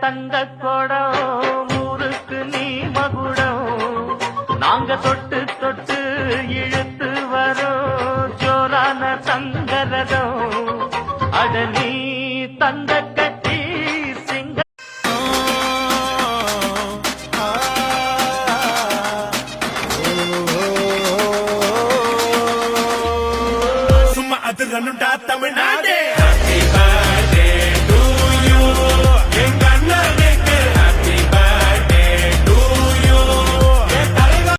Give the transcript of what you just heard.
தங்க கொடம் ஊருக்கு நீ மகுடம் நாங்க தொட்டு தொட்டு இழுத்து வரோம் ஜோரான தங்கரதம் அட நீ தங்க கட்டி சிங்க சும்மா அது ரன்னுடா தமிழ்நாடு